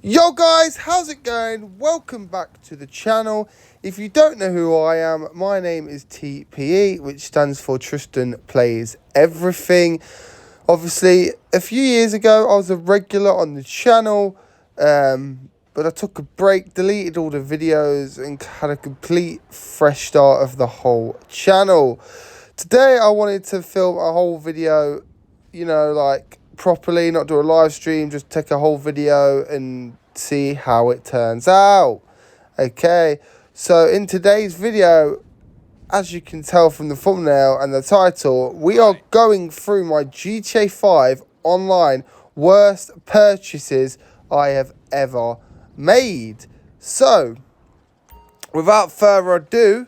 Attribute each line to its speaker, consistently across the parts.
Speaker 1: Yo guys, how's it going? Welcome back to the channel. If you don't know who I am, my name is TPE, which stands for Tristan Plays Everything. Obviously, a few years ago, I was a regular on the channel, but I took a break, deleted all the videos, and had a complete fresh start of the whole channel. Today, I wanted to film a whole video, properly, not do a live stream, just take a whole video and see how it turns out. Okay, so in today's video, as you can tell from the thumbnail and the title, we are going through my GTA 5 online worst purchases I have ever made. So, without further ado,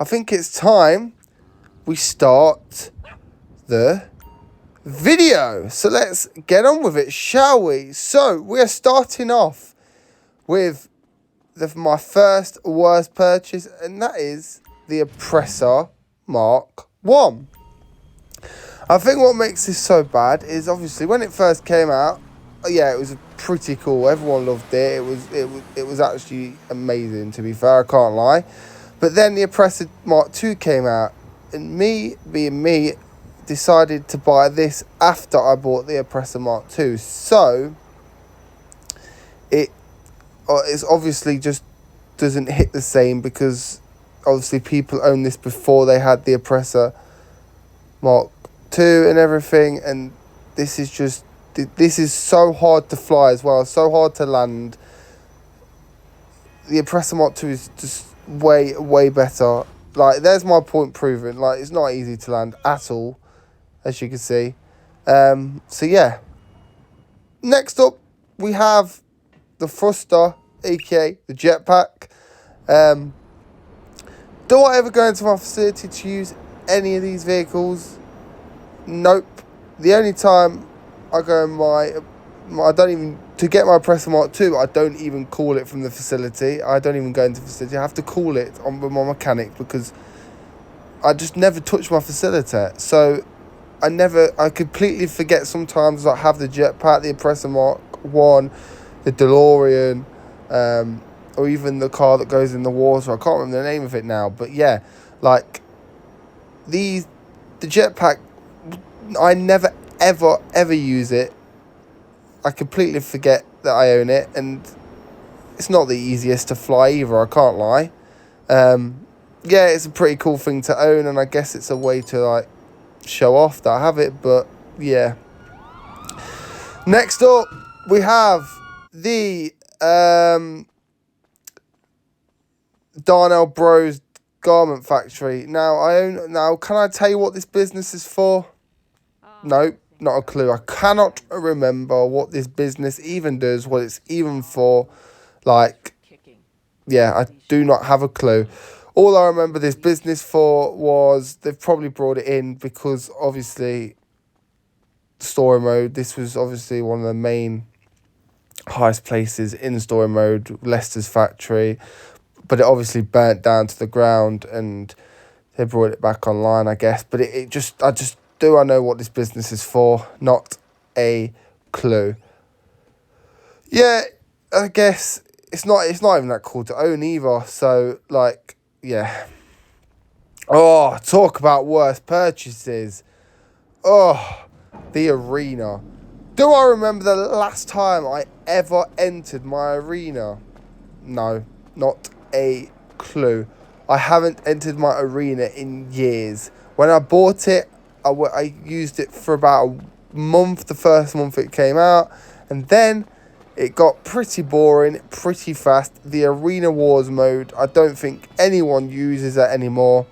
Speaker 1: I think it's time we start the video. So let's get on with it, shall we? So we are starting off with my first worst purchase, and that is the Oppressor Mark 1. I think what makes this so bad is obviously when it first came out, yeah, it was pretty cool. Everyone loved it. It was actually amazing, to be fair, I can't lie. But then the Oppressor Mark 2 came out, and me being me, decided to buy this after I bought the Oppressor Mark II. So it's obviously just doesn't hit the same, because obviously people own this before they had the Oppressor Mark II and everything, and this is so hard to fly as well, so hard to land. The Oppressor Mark II is just way better. Like, there's my point proven. Like, it's not easy to land at all, as you can see. So yeah. Next up, we have the Thruster, aka the Jetpack. Do I ever go into my facility to use any of these vehicles? Nope. The only time I go in to get my Oppressor Mark II, I don't even call it from the facility. I don't even go into the facility. I have to call it with my mechanic, because I just never touch my facility. So I completely forget sometimes. I have the Jetpack, the Oppressor Mark 1, the DeLorean, or even the car that goes in the water. I can't remember the name of it now, but yeah, like the Jetpack, I never ever use it. I completely forget that I own it, and it's not the easiest to fly either, I can't lie. Yeah, it's a pretty cool thing to own, and I guess it's a way to like show off that I have it, but yeah. Next up, we have the Darnell Bros Garment Factory. Now, can I tell you what this business is for? Nope, not a clue. I cannot remember what this business even does, what it's even for. Like, yeah, I do not have a clue. All I remember this business for was they've probably brought it in because obviously story mode. This was obviously one of the main highest places in story mode, Leicester's factory, but it obviously burnt down to the ground and they brought it back online, I guess. But I know what this business is for? Not a clue. Yeah, I guess it's not even that cool to own either. So like, yeah. Oh, talk about worst purchases. Oh, the arena. Do I remember the last time I ever entered my arena? No, not a clue. I haven't entered my arena in years. When I bought it, I used it for about a month, the first month it came out, and then it got pretty boring, pretty fast. The Arena Wars mode, I don't think anyone uses it anymore.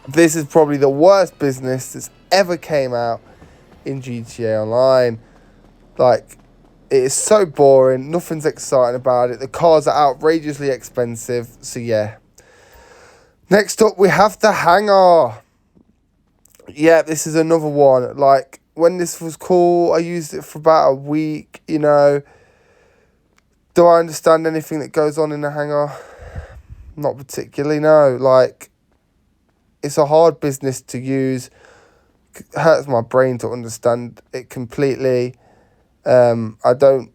Speaker 1: This is probably the worst business that's ever came out in GTA Online. Like, it is so boring, nothing's exciting about it. The cars are outrageously expensive, so yeah. Next up, we have the hangar. Yeah, this is another one. Like, when this was cool, I used it for about a week, you know. Do I understand anything that goes on in the hangar? Not particularly, no. Like, it's a hard business to use. It hurts my brain to understand it completely. I don't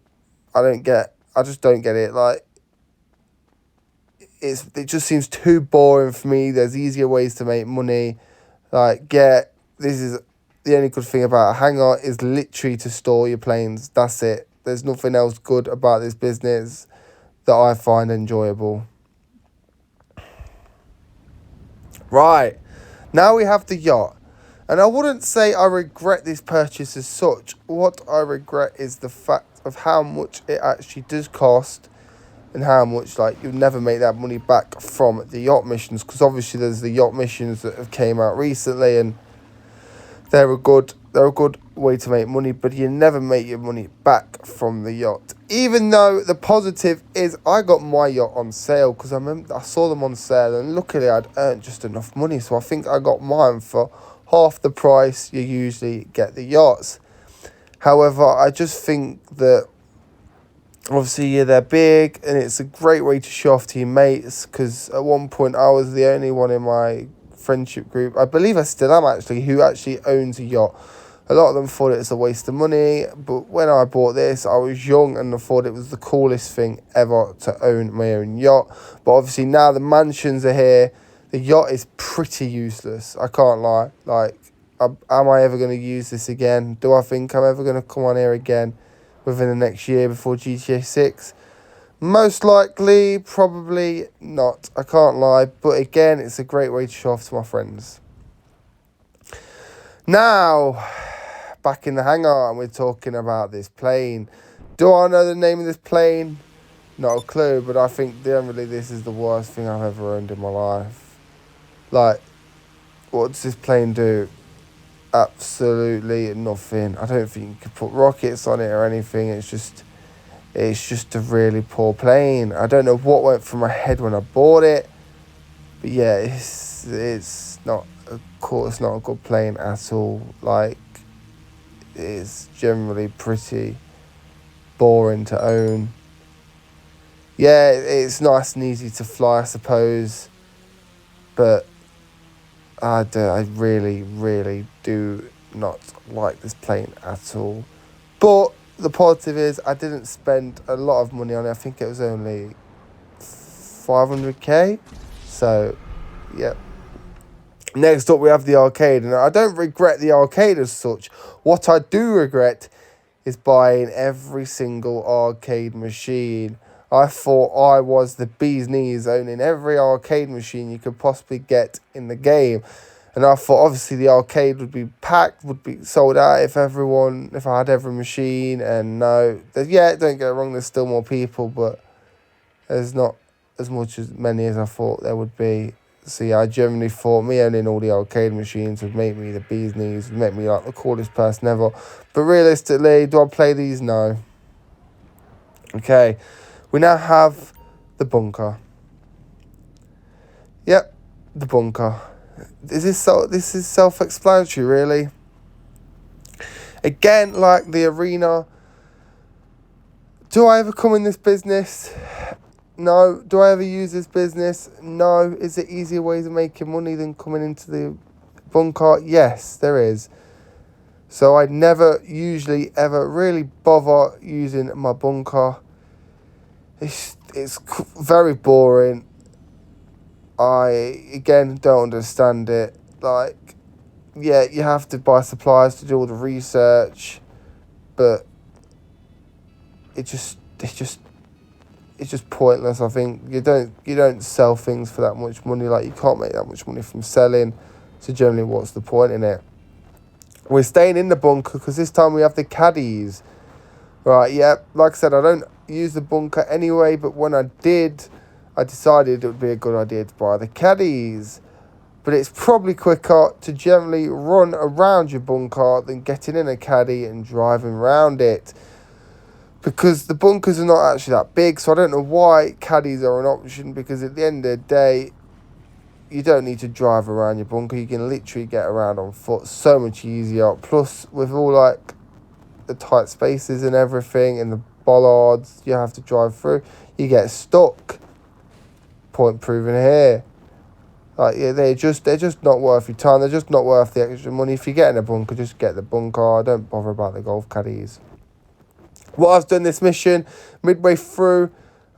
Speaker 1: I just don't get it. Like, it just seems too boring for me. There's easier ways to make money. Like, this is the only good thing about a hangar is literally to store your planes. That's it. There's nothing else good about this business that I find enjoyable. Right. Now we have the yacht. And I wouldn't say I regret this purchase as such. What I regret is the fact of how much it actually does cost and how much, like, you'll never make that money back from the yacht missions, because obviously there's the yacht missions that have came out recently, and they're a good way to make money, but you never make your money back from the yacht. Even though the positive is I got my yacht on sale, because I saw them on sale, and luckily I'd earned just enough money, so I think I got mine for half the price you usually get the yachts. However, I just think that obviously, yeah, they're big, and it's a great way to show off to your mates, because at one point I was the only one in my friendship group, I believe I still am actually, who actually owns a yacht. A lot of them thought it was a waste of money, but when I bought this, I was young and I thought it was the coolest thing ever to own my own yacht. But obviously now the mansions are here, the yacht is pretty useless, I can't lie. Like, am I ever going to use this again? Do I think I'm ever going to come on here again within the next year before GTA 6? Most likely, probably not. I can't lie. But again, it's a great way to show off to my friends. Now, back in the hangar, and we're talking about this plane. Do I know the name of this plane? Not a clue, but I think generally this is the worst thing I've ever owned in my life. Like, what does this plane do? Absolutely nothing. I don't think you could put rockets on it or anything. It's just a really poor plane. I don't know what went through my head when I bought it, but yeah, it's not a good plane at all. Like, it's generally pretty boring to own. Yeah, it's nice and easy to fly, I suppose, but I really, really do not like this plane at all. But the positive is I didn't spend a lot of money on it. I think it was only 500k. So, yeah. Next up, we have the arcade. And I don't regret the arcade as such. What I do regret is buying every single arcade machine. I thought I was the bee's knees, owning every arcade machine you could possibly get in the game. And I thought obviously the arcade would be packed, would be sold out if I had every machine. And no, don't get it wrong, there's still more people, but there's not as many as I thought there would be. So yeah, I generally thought me owning all the arcade machines would make me the bee's knees, would make me like the coolest person ever. But realistically, do I play these? No. Okay, we now have the bunker. Yep, the bunker. This is self-explanatory, really. Again, like the arena, do I ever come in this business? No. Do I ever use this business? No. Is there easier ways of making money than coming into the bunker? Yes, there is. So I never usually ever really bother using my bunker. It's very boring. I, again, don't understand it. Like, yeah, you have to buy supplies to do all the research, but it's just pointless. I think you don't sell things for that much money. Like, you can't make that much money from selling. So generally, what's the point in it? We're staying in the bunker because this time we have the caddies. Right, yeah, like I said, I don't use the bunker anyway, but when I did, I decided it would be a good idea to buy the caddies. But it's probably quicker to generally run around your bunker than getting in a caddy and driving around it. Because the bunkers are not actually that big, so I don't know why caddies are an option, because at the end of the day, you don't need to drive around your bunker. You can literally get around on foot so much easier. Plus, with all like the tight spaces and everything and the bollards you have to drive through, you get stuck. Point proven here. Like, yeah, they're just not worth your time. They're just not worth the extra money. If you get in a bunker, just get the bunker. Don't bother about the golf caddies. What I've done this mission, midway through,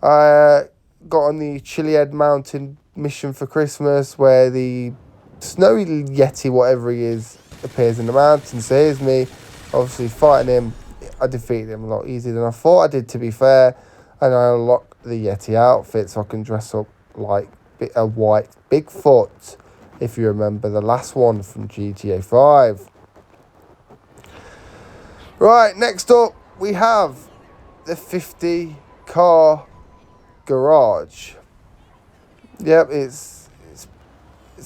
Speaker 1: I got on the Chiliad Mountain mission for Christmas, where the snowy Yeti, whatever he is, appears in the mountains. So here's me, obviously fighting him. I defeated him a lot easier than I thought I did, to be fair. And I unlocked the Yeti outfit so I can dress up like a white Bigfoot, if you remember the last one from GTA 5. Right, next up we have the 50 car garage. Yep, it's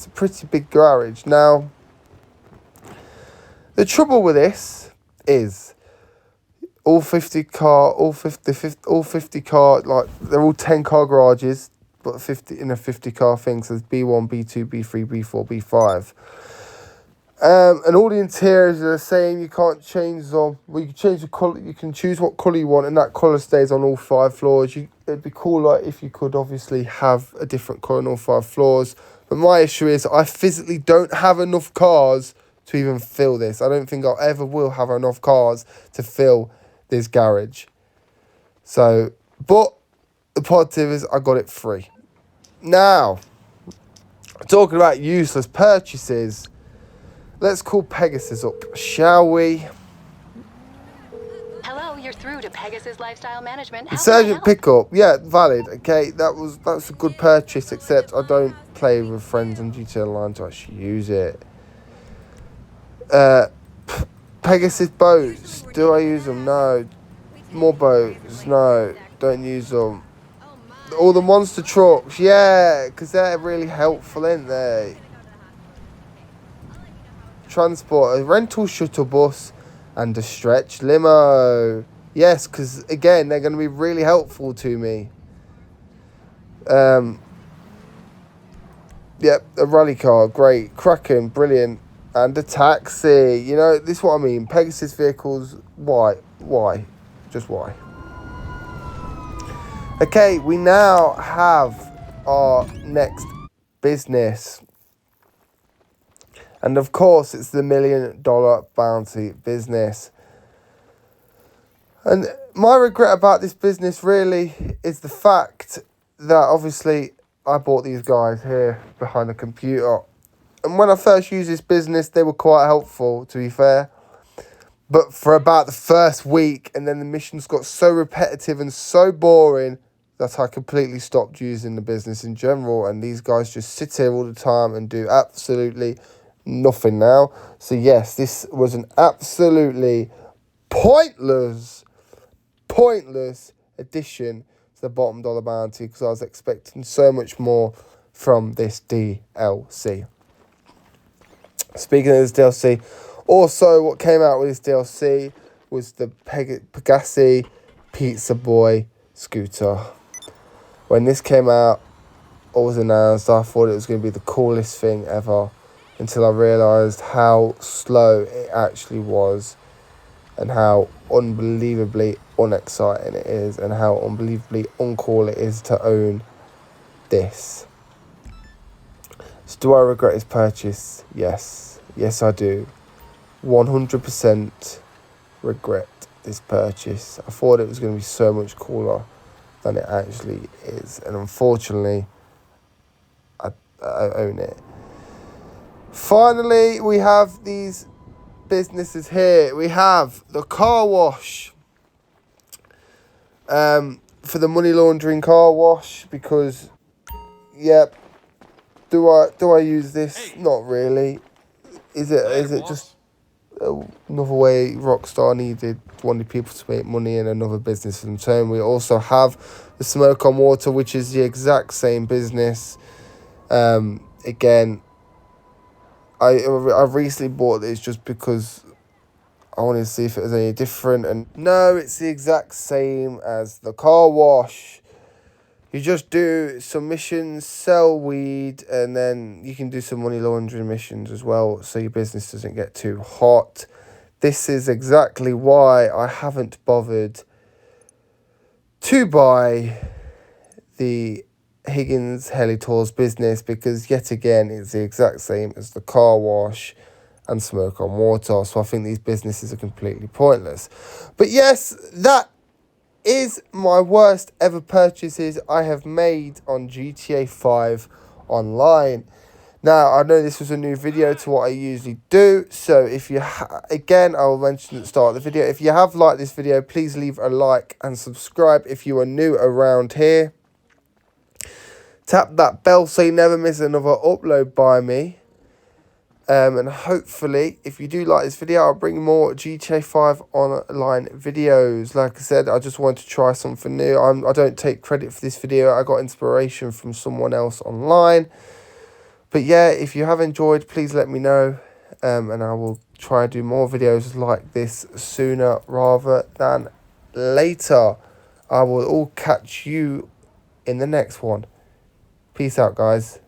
Speaker 1: a pretty big garage. Now, the trouble with this is all 50 car, like they're all 10 car garages, but 50 in a 50 car thing. So there's B1, B2, B3, B4, B5. And all the interiors are the same. You can't change them. Well, you can change the colour. You can choose what colour you want, and that colour stays on all 5 floors. It'd be cooler if you could obviously have a different colour on all 5 floors. But my issue is I physically don't have enough cars to even fill this. I don't think I ever will have enough cars to fill this garage. So, but the positive is I got it free. Now, talking about useless purchases, let's call Pegasus up, shall we?
Speaker 2: Hello, you're through to Pegasus Lifestyle Management. How can I
Speaker 1: Insurgent
Speaker 2: help?
Speaker 1: pickup, yeah, valid. Okay, that's a good purchase. Except I don't play with friends on GTA Online to actually use it. Pegasus boats, do I use them? No. More boats, no. Don't use them. All the monster trucks, yeah, because they're really helpful, aren't they? Transport, a rental shuttle bus, and a stretch limo. Yes, because again, they're going to be really helpful to me. Yep, a rally car, great. Kraken, brilliant. And a taxi. You know, this is what I mean. Pegasus vehicles, why? Why? Just why? Okay, we now have our next business. And of course, it's the $1 million bounty business. And my regret about this business really is the fact that obviously I bought these guys here behind the computer. And when I first used this business, they were quite helpful, to be fair. But for about the first week, and then the missions got so repetitive and so boring that I completely stopped using the business in general. And these guys just sit here all the time and do absolutely nothing now. So yes, this was an absolutely pointless addition to the bottom dollar bounty, because I was expecting so much more from this DLC. Speaking of this DLC, also what came out with this DLC was the Pegassi Pizza Boy scooter. When this came out or was announced, I thought it was going to be the coolest thing ever, until I realised how slow it actually was, and how unbelievably unexciting it is, and how unbelievably uncool it is to own this. So do I regret his purchase? Yes. Yes, I do. 100% regret this purchase. I thought it was going to be so much cooler than it actually is. And unfortunately, I own it. Finally, we have these businesses here. We have the car wash. For the money laundering car wash, because, yep. Do I use this? Not really. Is it just another way Rockstar wanted people to make money in another business in turn? We also have the Smoke on Water, which is the exact same business. Again, I've recently bought this just because I wanted to see if it was any different, and no, it's the exact same as the car wash. You just do some missions, sell weed, and then you can do some money laundering missions as well, so your business doesn't get too hot. This is exactly why I haven't bothered to buy the Higgins Heli Tours business, because yet again it's the exact same as the car wash and Smoke on Water. So I think these businesses are completely pointless. But yes, that is my worst ever purchases I have made on GTA 5 online. Now, I know this was a new video to what I usually do, so if you, again, I will mention at the start of the video, if you have liked this video, please leave a like and subscribe if you are new around here. Tap that bell so you never miss another upload by me. And hopefully, if you do like this video, I'll bring more GTA 5 online videos. Like I said, I just wanted to try something new. I don't take credit for this video. I got inspiration from someone else online. But yeah, if you have enjoyed, please let me know. And I will try and do more videos like this sooner rather than later. I will all catch you in the next one. Peace out, guys.